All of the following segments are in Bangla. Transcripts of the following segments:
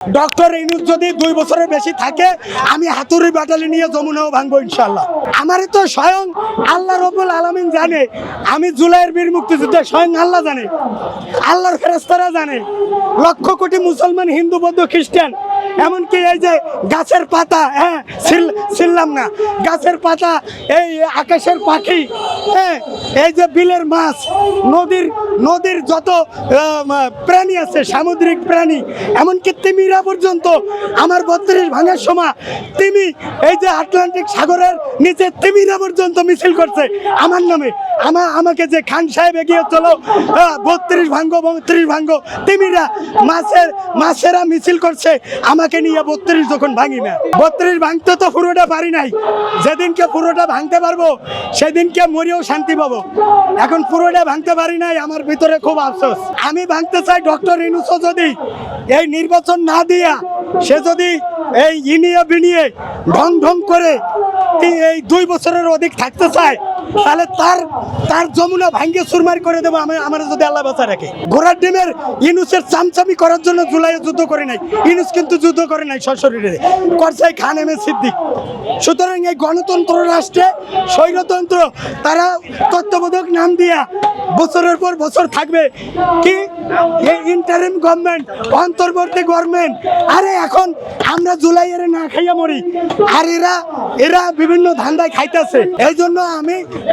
ডক্টর ইউনূস যদি 2 বছরের বেশি থাকে আমি হাতুড়ি ব্যাটালি নিয়ে যমুনাও ভাঙবো ইনশাল্লাহ। আমারই তো স্বয়ং আল্লাহ রব্বুল আলামিন জানে আমি জুলাইয়ের বীর মুক্তিযুদ্ধে, স্বয়ং আল্লাহ জানে, আল্লাহর ফেরেশতারা জানে, লক্ষ কোটি মুসলমান, হিন্দু, বৌদ্ধ, খ্রিস্টান, এমনকি এই যে গাছের পাতা, ছিললাম না, গাছের পাতা, এই আকাশের পাখি, এই যে বিলের মাছ, নদীর যত প্রাণী আছে, সামুদ্রিক প্রাণী, এমনকি তিমিরা পর্যন্ত আমার 32 ভাঙার সময় তিমি, এই যে আটলান্টিক সাগরের নিচে তিমিরা পর্যন্ত মিছিল করছে আমার নামে। আমাকে যে খান সাহেব এগিয়ে চলো 32 ভাঙ্গো 32 ভাঙ্গো, তিমিরা মাছেরা মিছিল করছে আমাকে নিয়ে 32 যখন ভাঙি না। 32 ভাঙতে তো পুরোটা পারি নাই, যেদিনকে পুরোটা ভাঙতে পারবো সেদিনকে মরিও শান্তি পাবো। এখন পুরোটা ভাঙতে পারি নাই, আমার ভিতরে খুব আফসোস। আমি ভাঙতে চাই ডক্টর ইউনূসও যদি এই নির্বাচন না দিয়া সে যদি এই ইনিয়ে বিনিয়ে ঢং করে এই 2 বছরের অধিক থাকতে চায়, তাহলে তার যমুনা ভাঙ্গে চুরমার করে দেবো আমার যদি আল্লাহ বাঁচা রাখে। ঘোড়ার ডিমের ইউনূসের চামচামি করার জন্য জুলাইয়ে যুদ্ধ করে নাই, ইউনূস কিন্তু যুদ্ধ করে নাই, সশরীরে করছে খান এম এ সিদ্দিক। সুতরাং এই গণতন্ত্র রাষ্ট্রে স্বৈরতন্ত্র তারা তত্ত্বাবধায়ক নাম দিয়া বছরের পর বছর থাকবে কি ইন্টারিম গভর্নমেন্ট, অন্তর্বর্তী গভর্নমেন্ট। আরে এখন আমরা জুলাইয়ের না খাইয়া মরি, আর এরা বিভিন্ন ধান্দায় খাইতেছে। এই জন্য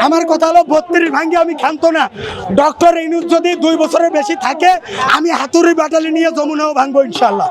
আমার কথা হলো 32 ভাঙ্গে আমি ক্ষান্ত না। ডক্টর ইউনূস যদি 2 বছরের বেশি থাকে আমি হাতুড়ি ব্যাটালি নিয়ে যমুনাও ভাঙবো ইনশাল্লাহ।